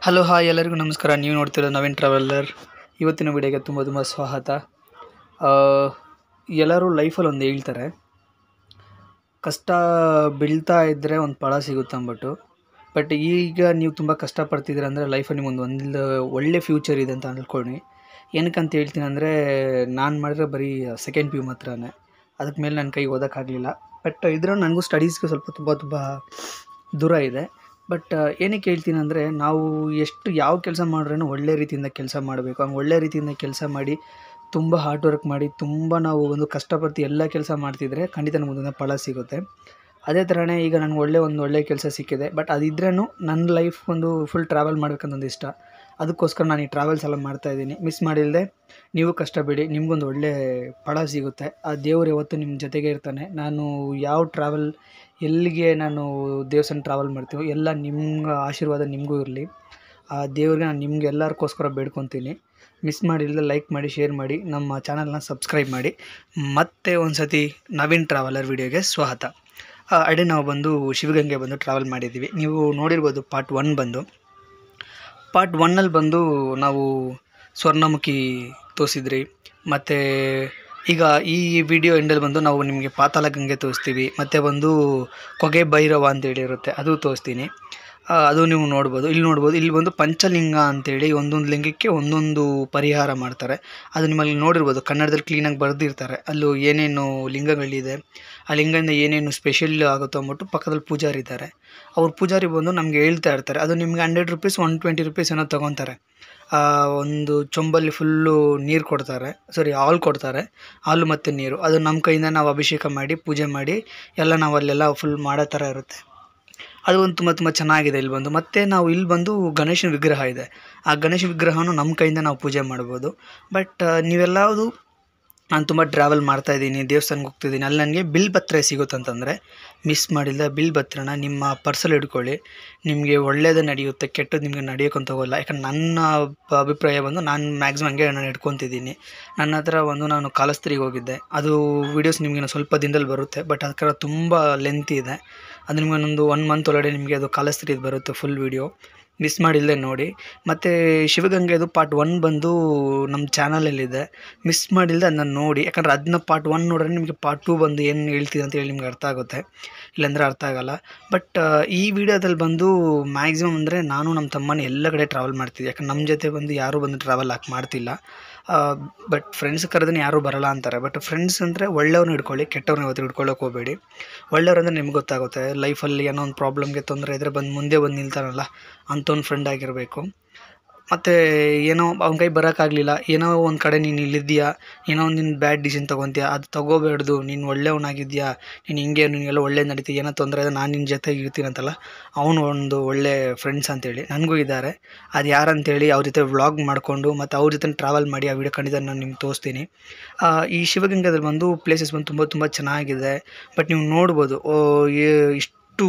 Hello hi ಎಲ್ಲರಿಗೂ ನಮಸ್ಕಾರ. ನೀವು ನೋಡ್ತಿರೋದು ನವೀನ್ ಟ್ರಾವೆಲ್ಲರ್. ಇವತ್ತಿನ ವಿಡಿಯೋಗೆ ತುಂಬ ಸ್ವಾಗತ. ಆ, ಎಲ್ಲರೂ ಲೈಫಲ್ಲಿ ಒಂದು ಹೇಳ್ತಾರೆ, ಕಷ್ಟ ಬೀಳ್ತಾ ಇದ್ದರೆ ಒಂದು ಫಲ ಸಿಗುತ್ತೆ ಅಂದ್ಬಿಟ್ಟು. ಬಟ್ ಈಗ ನೀವು ತುಂಬ ಕಷ್ಟಪಡ್ತಿದ್ದೀರ ಅಂದರೆ ಲೈಫಲ್ಲಿ ನಿಮಗೊಂದು ಒಳ್ಳೆ ಫ್ಯೂಚರ್ ಇದೆ ಅಂತ ಅಂದ್ಕೊಳ್ಳಿ. ಏನಕ್ಕಂತ ಹೇಳ್ತೀನಿ ಅಂದರೆ, ನಾನು ಮಾಡಿದ್ರೆ ಬರೀ ಸೆಕೆಂಡ್ ಪಿ ಯು ಮಾತ್ರನೇ, ಅದಕ್ಕೆ ಮೇಲೆ ನನ್ನ ಕೈಗೆ ಓದೋಕ್ಕಾಗಲಿಲ್ಲ. ಬಟ್ ಇದ್ರೂ ನನಗೂ ಸ್ಟಡೀಸ್ಗೆ ಸ್ವಲ್ಪ ತುಂಬ ದೂರ ಇದೆ. ಬಟ್ ಏನಕ್ಕೆ ಹೇಳ್ತೀನಿ ಅಂದರೆ, ನಾವು ಯಾವ ಕೆಲಸ ಮಾಡ್ರೂ ಒಳ್ಳೆ ರೀತಿಯಿಂದ ಕೆಲಸ ಮಾಡಬೇಕು. ಹಂಗೆ ಒಳ್ಳೆ ರೀತಿಯಿಂದ ಕೆಲಸ ಮಾಡಿ, ತುಂಬ ಹಾರ್ಡ್ ವರ್ಕ್ ಮಾಡಿ, ತುಂಬ ನಾವು ಒಂದು ಕಷ್ಟಪಟ್ಟು ಎಲ್ಲ ಕೆಲಸ ಮಾಡ್ತಿದ್ರೆ ಖಂಡಿತ ನಮಗೊಂದು ಫಲ ಸಿಗುತ್ತೆ. ಅದೇ ಥರನೇ ಈಗ ನನಗೆ ಒಳ್ಳೆ ಕೆಲಸ ಸಿಕ್ಕಿದೆ. ಬಟ್ ಅದಿದ್ರೂ ನನ್ನ ಲೈಫ್ ಒಂದು ಫುಲ್ ಟ್ರಾವೆಲ್ ಮಾಡ್ಬೇಕನ್ನೋದು ಇಷ್ಟ. ಅದಕ್ಕೋಸ್ಕರ ನಾನು ಈ ಟ್ರಾವೆಲ್ಸ್ ಎಲ್ಲ ಮಾಡ್ತಾಯಿದ್ದೀನಿ. ಮಿಸ್ ಮಾಡಿಲ್ಲದೆ ನೀವು ಕಷ್ಟಪಡಿ, ನಿಮಗೊಂದು ಒಳ್ಳೆ ಫಲ ಸಿಗುತ್ತೆ. ಆ ದೇವರು ಯಾವತ್ತೂ ನಿಮ್ಮ ಜೊತೆಗೆ ಇರ್ತಾನೆ. ನಾನು ಯಾವ ಟ್ರಾವೆಲ್ ಎಲ್ಲಿಗೆ ನಾನು ದೇವಸ್ಥಾನ ಟ್ರಾವೆಲ್ ಮಾಡ್ತೀವೋ ಎಲ್ಲ ನಿಮ್ಮ ಆಶೀರ್ವಾದ ನಿಮಗೂ ಇರಲಿ. ಆ ದೇವ್ರಿಗೆ ನಾನು ನಿಮ್ಗೆ ಎಲ್ಲರಿಗೋಸ್ಕರ ಬೇಡ್ಕೊತೀನಿ. ಮಿಸ್ ಮಾಡಿಲ್ಲದೆ ಲೈಕ್ ಮಾಡಿ, ಶೇರ್ ಮಾಡಿ, ನಮ್ಮ ಚಾನಲ್ನ ಸಬ್ಸ್ಕ್ರೈಬ್ ಮಾಡಿ. ಮತ್ತೆ ಒಂದು ಸತಿ ನವೀನ್ ಟ್ರಾವೆಲರ್ ವಿಡಿಯೋಗೆ ಸ್ವಾಗತ. ಅಡೆ ನಾವು ಬಂದು ಶಿವಗಂಗೆ ಬಂದು ಟ್ರಾವೆಲ್ ಮಾಡಿದ್ದೀವಿ. ನೀವು ನೋಡಿರ್ಬೋದು ಪಾರ್ಟ್ 1 ಬಂದು ನಾವು ಸ್ವರ್ಣಮುಖಿ ತೋರಿಸಿದ್ರಿ. ಮತ್ತು ಈಗ ಈ ವಿಡಿಯೋ ಎಂಡಲ್ಲಿ ಬಂದು ನಾವು ನಿಮಗೆ ಪಾತಾಳ ಗಂಗೆ ತೋರಿಸ್ತೀವಿ. ಮತ್ತು ಬಂದು ಕೊಗೆ ಭೈರವ ಅಂತೇಳಿ ಇರುತ್ತೆ, ಅದು ತೋರಿಸ್ತೀನಿ. ಅದು ನೀವು ನೋಡ್ಬೋದು. ಇಲ್ಲಿ ಬಂದು ಪಂಚಲಿಂಗ ಅಂತೇಳಿ ಒಂದೊಂದು ಲಿಂಗಕ್ಕೆ ಒಂದೊಂದು ಪರಿಹಾರ ಮಾಡ್ತಾರೆ. ಅದು ನಿಮ್ಮಲ್ಲಿ ನೋಡಿರ್ಬೋದು, ಕನ್ನಡದಲ್ಲಿ ಕ್ಲೀನಾಗಿ ಬರೆದಿರ್ತಾರೆ. ಅಲ್ಲೂ ಏನೇನು ಲಿಂಗಗಳಿದೆ, ಆ ಲಿಂಗದಿಂದ ಏನೇನು ಸ್ಪೆಷಲ್ ಆಗುತ್ತೋ ಅಂದ್ಬಿಟ್ಟು ಪಕ್ಕದಲ್ಲಿ ಪೂಜಾರಿ ಇದ್ದಾರೆ. ಪೂಜಾರಿ ಬಂದು ನಮಗೆ ಹೇಳ್ತಾ ಇರ್ತಾರೆ. ಅದು ನಿಮ್ಗೆ 100 ರೂಪೀಸ್ 120 ರೂಪೀಸ್ ಏನೋ ತೊಗೊತಾರೆ. ಒಂದು ಚೊಂಬಲ್ಲಿ ಫುಲ್ಲು ನೀರು ಕೊಡ್ತಾರೆ, ಹಾಲು ಕೊಡ್ತಾರೆ, ಹಾಲು ಮತ್ತು ನೀರು. ಅದು ನಮ್ಮ ಕೈಯಿಂದ ನಾವು ಅಭಿಷೇಕ ಮಾಡಿ ಪೂಜೆ ಮಾಡಿ ಎಲ್ಲ ನಾವು ಅಲ್ಲೆಲ್ಲ ಫುಲ್ ಮಾಡೋ ಥರ ಇರುತ್ತೆ. ಅದು ಒಂದು ತುಂಬ ಚೆನ್ನಾಗಿದೆ. ಇಲ್ಲಿ ಬಂದು ಗಣೇಶನ ವಿಗ್ರಹ ಇದೆ. ಆ ಗಣೇಶ ವಿಗ್ರಹನೂ ನಮ್ಮ ಕೈಯಿಂದ ನಾವು ಪೂಜೆ ಮಾಡ್ಬೋದು. ಬಟ್ ನೀವೆಲ್ಲದು ನಾನು ತುಂಬ ಟ್ರಾವೆಲ್ ಮಾಡ್ತಾಯಿದ್ದೀನಿ, ದೇವಸ್ಥಾನಕ್ಕೆ ಹೋಗ್ತಿದ್ದೀನಿ, ಅಲ್ಲಿ ನನಗೆ ಬಿಲ್ ಪತ್ರ ಸಿಗುತ್ತಂತಂದರೆ ಮಿಸ್ ಮಾಡಿಲ್ಲ. ಬಿಲ್ ಪತ್ರನ ನಿಮ್ಮ ಪರ್ಸಲ್ಲಿ ಇಟ್ಕೊಳ್ಳಿ. ನಿಮಗೆ ಒಳ್ಳೇದೇ ನಡೆಯುತ್ತೆ, ಕೆಟ್ಟದ್ದು ನಿಮಗೆ ನಡೆಯೋಕ್ಕಂತ ಹೋಗಲ್ಲ. ಯಾಕಂದ್ರೆ ನನ್ನ ಅಭಿಪ್ರಾಯ ಬಂದು ನಾನು ಮ್ಯಾಕ್ಸಿಮಮ್ ಹಂಗೆ ನಾನು ಇಟ್ಕೊತಿದ್ದೀನಿ. ನನ್ನ ಹತ್ರ ನಾನು ಕಾಲಸ್ತ್ರಿಗೆ ಹೋಗಿದ್ದೆ. ಅದು ವೀಡಿಯೋಸ್ ನಿಮಗೆ ಸ್ವಲ್ಪ ದಿನದಲ್ಲಿ ಬರುತ್ತೆ. ಬಟ್ ಅದಕ್ಕೆ ತುಂಬ ಲೆಂತ್ ಇದೆ. ಅದು ನಿಮಗೆ ಒಂದು 1 ಮಂತ್ ಒಳಗಡೆ ನಿಮಗೆ ಅದು ಕಾಲಸ್ತ್ರೀದು ಬರುತ್ತೆ ಫುಲ್ ವೀಡಿಯೋ. ಮಿಸ್ ಮಾಡಿಲ್ಲದೆ ನೋಡಿ. ಮತ್ತು ಶಿವಗಂಗೆದು ಪಾರ್ಟ್ 1 ಬಂದು ನಮ್ಮ ಚಾನಲಲ್ಲಿದೆ. ಮಿಸ್ ಮಾಡಿಲ್ಲದೆ ಅದನ್ನ ನೋಡಿ. ಯಾಕಂದರೆ ಅದನ್ನ ಪಾರ್ಟ್ 1 ನೋಡಿದ್ರೆ ನಿಮಗೆ ಪಾರ್ಟ್ 2 ಬಂದು ಏನು ಹೇಳ್ತಿದೆ ಅಂತೇಳಿ ನಿಮ್ಗೆ ಅರ್ಥ ಆಗುತ್ತೆ, ಇಲ್ಲಾಂದರೆ ಅರ್ಥ ಆಗೋಲ್ಲ. ಬಟ್ ಈ ವಿಡಿಯೋದಲ್ಲಿ ಬಂದು ಮ್ಯಾಕ್ಸಿಮಮ್ ಅಂದರೆ ನಾನು ನಮ್ಮ ತಮ್ಮನ ಎಲ್ಲ ಕಡೆ ಟ್ರಾವೆಲ್ ಮಾಡ್ತಿದ್ದೆ. ಯಾಕಂದ್ರೆ ನಮ್ಮ ಜೊತೆ ಬಂದು ಯಾರೂ ಬಂದು ಟ್ರಾವೆಲ್ ಮಾಡ್ತಿಲ್ಲ. ಬಟ್ ಫ್ರೆಂಡ್ಸ್ ಕರೆದ್ರೆ ಯಾರೂ ಬರೋಲ್ಲ ಅಂತಾರೆ. ಬಟ್ ಫ್ರೆಂಡ್ಸ್ ಅಂದರೆ ಒಳ್ಳೆಯವ್ರನ್ನ ಹಿಡ್ಕೊಳ್ಳಿ, ಕೆಟ್ಟವ್ರನ್ನ ಯಾವತ್ತೂ ಹಿಡ್ಕೊಳ್ಳೋಕೆ ಹೋಗಬೇಡಿ. ಒಳ್ಳೆಯವ್ರಂದ್ರೆ ನಿಮ್ಗೆ ಗೊತ್ತಾಗುತ್ತೆ. ಲೈಫಲ್ಲಿ ಏನೋ ಒಂದು ಪ್ರಾಬ್ಲಮ್ಗೆ ತೊಂದರೆ ಇದ್ದರೆ ಮುಂದೆ ಬಂದು ನಿಲ್ತಾರಲ್ಲ, ಅಂಥವ್ನ ಫ್ರೆಂಡ್ ಆಗಿರಬೇಕು. ಮತ್ತು ಏನೋ ಅವ್ನ ಕೈ ಬರೋಕ್ಕಾಗಲಿಲ್ಲ, ಏನೋ ಒಂದು ಕಡೆ ನೀನು ಇಲ್ಲಿದ್ದೀಯಾ, ಏನೋ ಒಂದು ನೀನು ಬ್ಯಾಡ್ ಡಿಸಿಷನ್ ತೊಗೊತೀಯ, ಅದು ತೊಗೋಬೇಡ್ದು. ನೀನು ಒಳ್ಳೆಯವನಾಗಿದ್ದೀಯಾ, ನಿನಗೆಲ್ಲ ಒಳ್ಳೆ ನಡೀತಿ, ಏನೋ ತೊಂದರೆ ಇದೆ, ನಾನು ನಿನ್ನ ಜೊತೆಗೆ ಇರ್ತೀನಿ ಅಂತಲ್ಲ, ಅವನು ಒಂದು ಒಳ್ಳೆ ಫ್ರೆಂಡ್ಸ್ ಅಂತೇಳಿ ನನಗೂ ಇದ್ದಾರೆ. ಅದು ಯಾರಂತೇಳಿ ಅವ್ರ ಜೊತೆ ವ್ಲಾಗ್ ಮಾಡಿಕೊಂಡು ಮತ್ತು ಅವ್ರ ಜೊತೆ ಟ್ರಾವೆಲ್ ಮಾಡಿ ಆ ವಿಡಿಯೋ ಖಂಡಿತ ನಾನು ನಿಮ್ಗೆ ತೋರಿಸ್ತೀನಿ. ಈ ಶಿವಗಂಗದಲ್ಲಿ ಬಂದು ಪ್ಲೇಸಸ್ ಬಂದು ತುಂಬ ಚೆನ್ನಾಗಿದೆ. ಬಟ್ ನೀವು ನೋಡ್ಬೋದು, ಇಷ್ಟು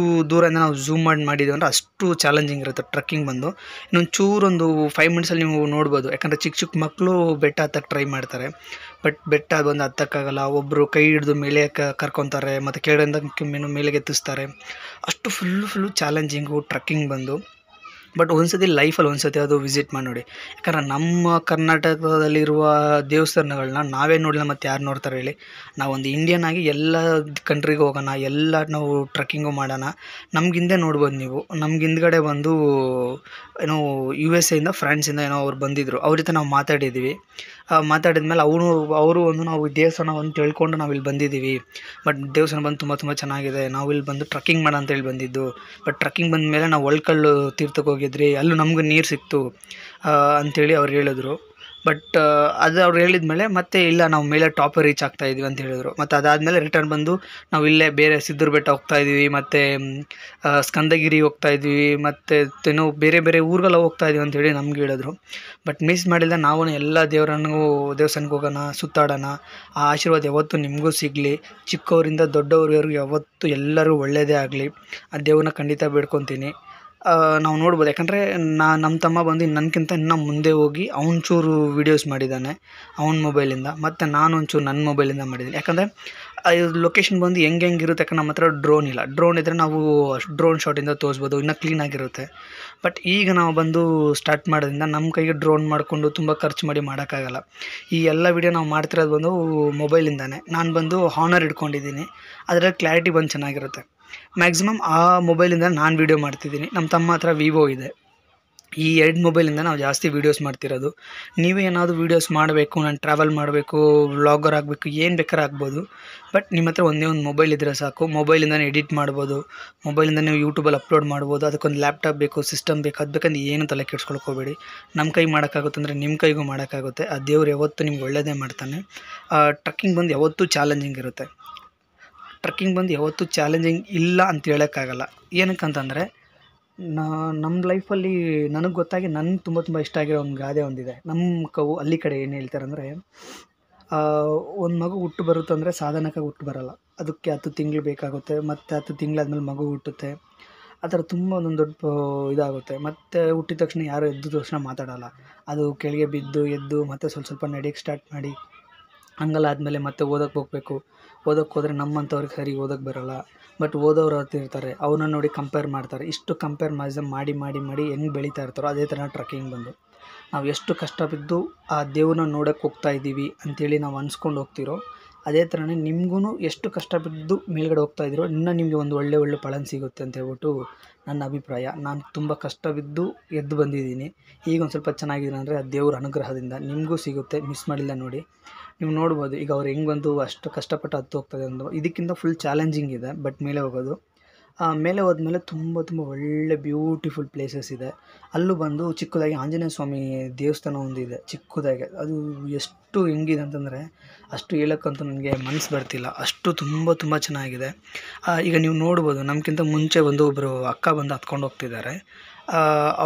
ದೂರದಿಂದ ನಾವು ಝೂಮ್ ಮಾಡಿದ್ದೀವಿ ಅಂದರೆ ಅಷ್ಟು ಚಾಲೆಂಜಿಂಗ್ ಇರುತ್ತೆ ಟ್ರಕ್ಕಿಂಗ್ ಬಂದು. ಇನ್ನೊಂದು ಚೂರೊಂದು 5 ಮಿನಿಟ್ಸಲ್ಲಿ ನೀವು ನೋಡ್ಬೋದು. ಯಾಕಂದರೆ ಚಿಕ್ಕ ಮಕ್ಕಳು ಬೆಟ್ಟ ಹತ್ತಕ್ಕೆ ಟ್ರೈ ಮಾಡ್ತಾರೆ. ಬಟ್ ಬೆಟ್ಟ ಬಂದು ಹತ್ತಕ್ಕಾಗಲ್ಲ. ಒಬ್ಬರು ಕೈ ಹಿಡಿದು ಮೇಲೆ ಕರ್ಕೊತಾರೆ, ಮತ್ತು ಕೆಳಗಿಂದ ಮೇಲೆಗೆ ಎತ್ತಿಸ್ತಾರೆ. ಅಷ್ಟು ಫುಲ್ಲು ಚಾಲೆಂಜಿಂಗು ಟ್ರಕ್ಕಿಂಗ್ ಬಂದು. ಬಟ್ ಲೈಫಲ್ಲಿ ಒಂದು ಸತಿ ಅದು ವಿಸಿಟ್ ಮಾಡಿ ನೋಡಿ. ಯಾಕಂದ್ರೆ ನಮ್ಮ ಕರ್ನಾಟಕದಲ್ಲಿರುವ ದೇವಸ್ಥಾನಗಳನ್ನ ನಾವೇ ನೋಡಲಿಲ್ಲ, ಮತ್ತು ಯಾರು ನೋಡ್ತಾರೆ ಹೇಳಿ? ನಾವೊಂದು ಇಂಡಿಯನ್ ಆಗಿ ಎಲ್ಲ ಕಂಟ್ರಿಗೆ ಹೋಗೋಣ, ಎಲ್ಲ ನಾವು ಟ್ರಕ್ಕಿಂಗು ಮಾಡೋಣ. ನಮ್ಗಿಂದೆ ನೋಡ್ಬೋದು ನೀವು. ನಮ್ಗೆ ಹಿಂದ್ಗಡೆ ಬಂದು ಏನೋ USA ಫ್ರಾನ್ಸಿಂದ ಏನೋ ಅವ್ರು ಬಂದಿದ್ದರು. ಅವ್ರ ಜೊತೆ ನಾವು ಮಾತಾಡಿದ್ದೀವಿ. ಮಾತಾಡಿದ್ಮೇಲೆ ಅವರು ನಾವು ದೇವಸ್ಥಾನ ಒಂದು ತಿಳ್ಕೊಂಡು ನಾವು ಇಲ್ಲಿ ಬಂದಿದ್ದೀವಿ. ಬಟ್ ದೇವಸ್ಥಾನ ಬಂದು ತುಂಬ ಚೆನ್ನಾಗಿದೆ, ನಾವು ಇಲ್ಲಿ ಬಂದು ಟ್ರಕ್ಕಿಂಗ್ ಮಾಡೋಣ ಅಂತೇಳಿ ಬಂದಿದ್ದು. ಬಟ್ ಟ್ರಕ್ಕಿಂಗ್ ಬಂದ ಮೇಲೆ ನಾವು ಒಳ್ಕಲ್ಲು ತೀರ್ಥಕ್ಕೆ ಹೋಗಿದ್ರಿ, ಅಲ್ಲೂ ನಮ್ಗೆ ನೀರು ಸಿಕ್ತು ಅಂಥೇಳಿ ಅವ್ರು ಹೇಳಿದ್ರು. ಬಟ್ ಅದು ಅವ್ರು ಹೇಳಿದ ಮೇಲೆ ಮತ್ತೆ ಇಲ್ಲ, ನಾವು ಮೇಲೆ ಟಾಪ್ ರೀಚ್ ಆಗ್ತಾಯಿದ್ವಿ ಅಂತ ಹೇಳಿದ್ರು. ಮತ್ತು ಅದಾದಮೇಲೆ ರಿಟರ್ನ್ ಬಂದು ನಾವು ಇಲ್ಲೇ ಬೇರೆ ಸಿದ್ಧರ ಬೆಟ್ಟ ಹೋಗ್ತಾಯಿದ್ವಿ, ಮತ್ತು ಸ್ಕಂದಗಿರಿ ಹೋಗ್ತಾಯಿದ್ವಿ, ಮತ್ತು ಏನೋ ಬೇರೆ ಊರಿಗೆಲ್ಲ ಹೋಗ್ತಾಯಿದ್ವಿ ಅಂತೇಳಿ ನಮ್ಗೆ ಹೇಳಿದ್ರು. ಬಟ್ ಮಿಸ್ ಮಾಡಿಲ್ಲ. ನಾವು ಎಲ್ಲ ದೇವಸ್ಥಾನಕ್ಕೆ ಹೋಗೋಣ, ಸುತ್ತಾಡೋಣ. ಆ ಆಶೀರ್ವಾದ ಯಾವತ್ತೂ ನಿಮಗೂ ಸಿಗಲಿ. ಚಿಕ್ಕವರಿಂದ ದೊಡ್ಡವರವರೆಗೂ ಯಾವತ್ತೂ ಎಲ್ಲರೂ ಒಳ್ಳೆಯದೇ ಆಗಲಿ. ಆ ದೇವ್ರನ್ನ ಖಂಡಿತ ಬೇಡ್ಕೊತೀನಿ. ನಾವು ನೋಡ್ಬೋದು. ಯಾಕಂದರೆ ನಮ್ಮ ತಮ್ಮ ಬಂದು ನನಗಿಂತ ಇನ್ನೂ ಮುಂದೆ ಹೋಗಿ ಅವ್ನು ಚೂರು ವೀಡಿಯೋಸ್ ಮಾಡಿದ್ದಾನೆ ಅವ್ನ ಮೊಬೈಲಿಂದ, ಮತ್ತು ನಾನು ಒಂಚೂರು ನನ್ನ ಮೊಬೈಲಿಂದ ಮಾಡಿದ್ದೀನಿ. ಯಾಕಂದರೆ ಲೊಕೇಶನ್ ಬಂದು ಹೆಂಗಿರುತ್ತೆ, ಯಾಕಂದ್ರೆ ನಮ್ಮ ಹತ್ರ ಡ್ರೋನ್ ಇಲ್ಲ. ಡ್ರೋನ್ ಇದ್ದರೆ ನಾವು ಡ್ರೋನ್ ಶಾಟಿಂದ ತೋರಿಸ್ಬೋದು, ಇನ್ನೂ ಕ್ಲೀನಾಗಿರುತ್ತೆ. ಬಟ್ ಈಗ ನಾವು ಬಂದು ಸ್ಟಾರ್ಟ್ ಮಾಡೋದ್ರಿಂದ ನಮ್ಮ ಕೈಗೆ ಡ್ರೋನ್ ಮಾಡಿಕೊಂಡು ತುಂಬ ಖರ್ಚು ಮಾಡಿ ಮಾಡೋಕ್ಕಾಗಲ್ಲ. ಈ ಎಲ್ಲ ವೀಡಿಯೋ ನಾವು ಮಾಡ್ತಿರೋದು ಬಂದು ಮೊಬೈಲಿಂದಾನೆ. ನಾನು ಬಂದು ಹಾನರ್ ಇಟ್ಕೊಂಡಿದ್ದೀನಿ, ಅದರಲ್ಲಿ ಕ್ಲಾರಿಟಿ ಬಂದು ಚೆನ್ನಾಗಿರುತ್ತೆ. ಮ್ಯಾಕ್ಸಿಮಮ್ ಆ ಮೊಬೈಲಿಂದ ನಾನು ವೀಡಿಯೋ ಮಾಡ್ತಿದ್ದೀನಿ. ನಮ್ಮ ತಮ್ಮ ಹತ್ರ ವಿವೋ ಇದೆ. ಈ 2 ಮೊಬೈಲಿಂದ ನಾವು ಜಾಸ್ತಿ ವೀಡಿಯೋಸ್ ಮಾಡ್ತಿರೋದು. ನೀವೇ ಏನಾದರೂ ವೀಡಿಯೋಸ್ ಮಾಡಬೇಕು, ನಾನು ಟ್ರಾವೆಲ್ ಮಾಡಬೇಕು, ವ್ಲಾಗರ್ ಆಗಬೇಕು, ಏನು ಬೇಕಾದ್ರೂ ಆಗ್ಬೋದು. ಬಟ್ ನಿಮ್ಮ ಹತ್ರ ಒಂದೇ ಒಂದು ಮೊಬೈಲ್ ಇದ್ದರೆ ಸಾಕು. ಮೊಬೈಲಿಂದನೇ ಎಡಿಟ್ ಮಾಡ್ಬೋದು, ಮೊಬೈಲಿಂದ ನೀವು ಯೂಟ್ಯೂಬಲ್ಲಿ ಅಪ್ಲೋಡ್ ಮಾಡ್ಬೋದು. ಅದಕ್ಕೊಂದು ಲ್ಯಾಪ್ಟಾಪ್ ಬೇಕು, ಸಿಸ್ಟಮ್ ಬೇಕು, ಅದು ಬೇಕಂದ್ರೆ ಏನು ತಲೆ ಕೆಡ್ಸ್ಕೊಳಕ್ಕೆ ಹೋಗಬೇಡಿ. ನಮ್ಮ ಕೈ ಮಾಡೋಕ್ಕಾಗುತ್ತೆ ಅಂದರೆ ನಿಮ್ಮ ಕೈಗೂ ಮಾಡೋಕ್ಕಾಗುತ್ತೆ. ಆ ದೇವ್ರು ಯಾವತ್ತೂ ನಿಮ್ಗೆ ಒಳ್ಳೆಯದೇ ಮಾಡ್ತಾನೆ. ಟ್ರಕ್ಕಿಂಗ್ ಬಂದು ಯಾವತ್ತೂ ಚಾಲೆಂಜಿಂಗ್ ಇರುತ್ತೆ. ಟ್ರಕ್ಕಿಂಗ್ ಬಂದು ಯಾವತ್ತೂ ಚಾಲೆಂಜಿಂಗ್ ಇಲ್ಲ ಅಂತ ಹೇಳೋಕ್ಕಾಗಲ್ಲ. ಏನಕ್ಕಂತಂದರೆ ನಮ್ಮ ಲೈಫಲ್ಲಿ ನನಗೆ ಗೊತ್ತಾಗಿ ನನಗೆ ತುಂಬ ಇಷ್ಟ ಆಗಿರೋ ಒಂದು ಗಾದೆ ಒಂದಿದೆ. ನಮ್ಮ ಹಳ್ಳಿ ಕಡೆ ಏನು ಹೇಳ್ತಾರೆ ಅಂದರೆ, ಒಂದು ಮಗು ಹುಟ್ಟು ಬರುತ್ತಂದರೆ ಸಾಧನಕ್ಕಾಗಿ ಹುಟ್ಟು ಬರಲ್ಲ, ಅದಕ್ಕೆ 10 ತಿಂಗಳು ಬೇಕಾಗುತ್ತೆ, ಮತ್ತು 10 ತಿಂಗಳಾದ್ಮೇಲೆ ಮಗು ಹುಟ್ಟುತ್ತೆ. ಆ ಥರ ತುಂಬ ಒಂದೊಂದು ದೊಡ್ಡ ಇದಾಗುತ್ತೆ. ಮತ್ತು ಹುಟ್ಟಿದ ತಕ್ಷಣ ಯಾರು ಎದ್ದ ತಕ್ಷಣ ಮಾತಾಡೋಲ್ಲ. ಅದು ಕೆಳಗೆ ಬಿದ್ದು ಎದ್ದು ಮತ್ತು ಸ್ವಲ್ಪ ನಡೆಯೋಕ್ಕೆ ಸ್ಟಾರ್ಟ್ ಮಾಡಿ ಹಂಗೆಲ್ಲ ಆದಮೇಲೆ ಮತ್ತೆ ಓದೋಕ್ಕೆ ಹೋಗಬೇಕು. ಓದೋಕ್ಕೆ ಹೋದರೆ ನಮ್ಮಂಥವ್ರಿಗೆ ಸರಿ ಓದೋಕ್ಕೆ ಬರೋಲ್ಲ. ಬಟ್ ಓದೋರು ಇರ್ತಾರೆ, ಅವ್ರನ್ನ ನೋಡಿ ಕಂಪೇರ್ ಮಾಡ್ತಾರೆ. ಇಷ್ಟು ಕಂಪೇರ್ ಮಾಡಿ ಹೆಂಗೆ ಬೆಳೀತಾ ಇರ್ತಾರೋ ಅದೇ ಥರ ಟ್ರಕ್ಕಿಂಗ್ ಬಂದು ನಾವು ಎಷ್ಟು ಕಷ್ಟ ಬಿದ್ದು ಆ ದೇವ್ರನ್ನ ನೋಡೋಕ್ಕೆ ಹೋಗ್ತಾ ಇದ್ದೀವಿ ಅಂಥೇಳಿ ನಾವು ಅನ್ಸ್ಕೊಂಡು ಹೋಗ್ತಿರೋ, ಅದೇ ಥರನೇ ನಿಮಗೂ ಎಷ್ಟು ಕಷ್ಟ ಬಿದ್ದು ಮೇಲ್ಗಡೆ ಹೋಗ್ತಾ ಇದ್ದೀರೋ ಇನ್ನೂ ನಿಮಗೆ ಒಂದು ಒಳ್ಳೆ ಫಲನ್ ಸಿಗುತ್ತೆ ಅಂತ ಹೇಳ್ಬಿಟ್ಟು ನನ್ನ ಅಭಿಪ್ರಾಯ. ನಾನು ತುಂಬ ಕಷ್ಟ ಬಿದ್ದು ಎದ್ದು ಬಂದಿದ್ದೀನಿ. ಈಗ ಒಂದು ಸ್ವಲ್ಪ ಚೆನ್ನಾಗಿದ್ದೀನಿ ಅಂದರೆ ಆ ದೇವ್ರ ಅನುಗ್ರಹದಿಂದ. ನಿಮಗೂ ಸಿಗುತ್ತೆ, ಮಿಸ್ ಮಾಡಿಲ್ಲ ನೋಡಿ. ನೀವು ನೋಡ್ಬೋದು ಈಗ ಅವ್ರು ಹೆಂಗೆ ಬಂದು ಅಷ್ಟು ಕಷ್ಟಪಟ್ಟು ಹತ್ತು ಹೋಗ್ತದೆ ಅಂದು. ಇದಕ್ಕಿಂತ ಫುಲ್ ಚಾಲೆಂಜಿಂಗ್ ಇದೆ. ಬಟ್ ಮೇಲೆ ಹೋಗೋದು, ಮೇಲೆ ಹೋದ್ಮೇಲೆ ತುಂಬ ಒಳ್ಳೆ ಬ್ಯೂಟಿಫುಲ್ ಪ್ಲೇಸಸ್ ಇದೆ. ಅಲ್ಲೂ ಬಂದು ಚಿಕ್ಕದಾಗಿ ಆಂಜನೇಯ ಸ್ವಾಮಿ ದೇವಸ್ಥಾನ ಒಂದಿದೆ ಚಿಕ್ಕದಾಗಿ. ಅದು ಎಷ್ಟು ಹೆಂಗಿದೆ ಅಂತಂದರೆ ಅಷ್ಟು ಹೇಳೋಕ್ಕಂತೂ ನನಗೆ ಮನಸ್ಸು ಬರ್ತಿಲ್ಲ, ಅಷ್ಟು ತುಂಬ ಚೆನ್ನಾಗಿದೆ. ಈಗ ನೀವು ನೋಡ್ಬೋದು, ನಮಗಿಂತ ಮುಂಚೆ ಬಂದು ಒಬ್ಬರು ಅಕ್ಕ ಬಂದು ಹತ್ಕೊಂಡು ಹೋಗ್ತಿದ್ದಾರೆ.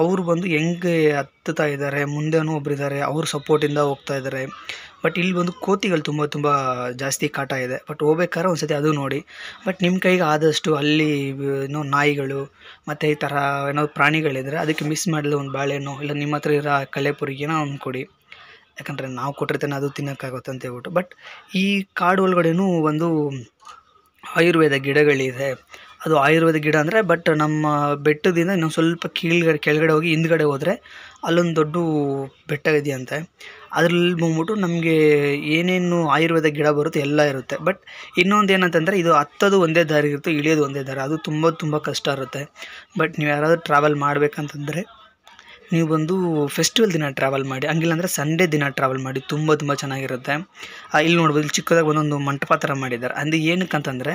ಅವರು ಬಂದು ಹೆಂಗೆ ಹತ್ತುತ್ತಾ ಇದ್ದಾರೆ, ಮುಂದೆನೂ ಒಬ್ಬರಿದ್ದಾರೆ, ಅವ್ರ ಸಪೋರ್ಟಿಂದ ಹೋಗ್ತಾ ಇದ್ದಾರೆ. ಬಟ್ ಇಲ್ಲಿ ಬಂದು ಕೋತಿಗಳು ತುಂಬ ಜಾಸ್ತಿ ಕಾಟ ಇದೆ. ಬಟ್ ಹೋಗ್ಬೇಕಾದ್ರೆ ಒಂದು ಸತಿ ಅದು ನೋಡಿ. ಬಟ್ ನಿಮ್ಮ ಕೈಗೆ ಆದಷ್ಟು ಅಲ್ಲಿ ಏನೋ ನಾಯಿಗಳು ಮತ್ತು ಈ ಥರ ಏನೋ ಪ್ರಾಣಿಗಳಿದ್ರೆ ಅದಕ್ಕೆ ಮಿಸ್ ಮಾಡಲು ಒಂದು ಬಾಳೆಹಣ್ಣು ಇಲ್ಲ ನಿಮ್ಮ ಹತ್ರ ಇರೋ ಕಳೆಪುರಿಗೆ ಏನೋ ಒಂದು ಕೊಡಿ. ಯಾಕಂದರೆ ನಾವು ಕೊಟ್ಟಿರ್ತಾನೆ ಅದು ತಿನ್ನೋಕ್ಕಾಗುತ್ತೆ ಅಂತ ಹೇಳ್ಬಿಟ್ಟು. ಬಟ್ ಈ ಕಾಡು ಒಳಗಡೆನೂ ಒಂದು ಆಯುರ್ವೇದ ಗಿಡಗಳಿದೆ. ಅದು ಆಯುರ್ವೇದ ಗಿಡ ಅಂದರೆ, ಬಟ್ ನಮ್ಮ ಬೆಟ್ಟದಿಂದ ಇನ್ನೊಂದು ಸ್ವಲ್ಪ ಕೆಳಗಡೆ ಹೋಗಿ ಹಿಂದ್ಗಡೆ ಹೋದರೆ ಅಲ್ಲೊಂದು ದೊಡ್ಡ ಬೆಟ್ಟ ಇದೆಯಂತೆ. ಅದ್ರಲ್ಲಿ ಬಂದ್ಬಿಟ್ಟು ನಮಗೆ ಏನೇನು ಆಯುರ್ವೇದ ಗಿಡ ಬರುತ್ತೆ ಎಲ್ಲ ಇರುತ್ತೆ. ಬಟ್ ಇನ್ನೊಂದು ಏನಂತಂದರೆ, ಇದು ಹತ್ತೋದು ಒಂದೇ ದಾರಿ ಇರುತ್ತೆ, ಇಳಿಯೋದು ಒಂದೇ ದಾರಿ. ಅದು ತುಂಬ ಕಷ್ಟ ಇರುತ್ತೆ. ಬಟ್ ನೀವು ಯಾರಾದರೂ ಟ್ರಾವೆಲ್ ಮಾಡಬೇಕಂತಂದರೆ ನೀವು ಬಂದು ಫೆಸ್ಟಿವಲ್ ದಿನ ಟ್ರಾವೆಲ್ ಮಾಡಿ, ಹಂಗಿಲ್ಲ ಅಂದರೆ ಸಂಡೇ ದಿನ ಟ್ರಾವೆಲ್ ಮಾಡಿ. ತುಂಬ ಚೆನ್ನಾಗಿರುತ್ತೆ. ಇಲ್ಲಿ ನೋಡ್ಬೋದು, ಇಲ್ಲಿ ಚಿಕ್ಕದಾಗಿ ಒಂದೊಂದು ಮಂಟಪ ಥರ ಮಾಡಿದ್ದಾರೆ. ಅಂದರೆ ಏನಕ್ಕಂತಂದರೆ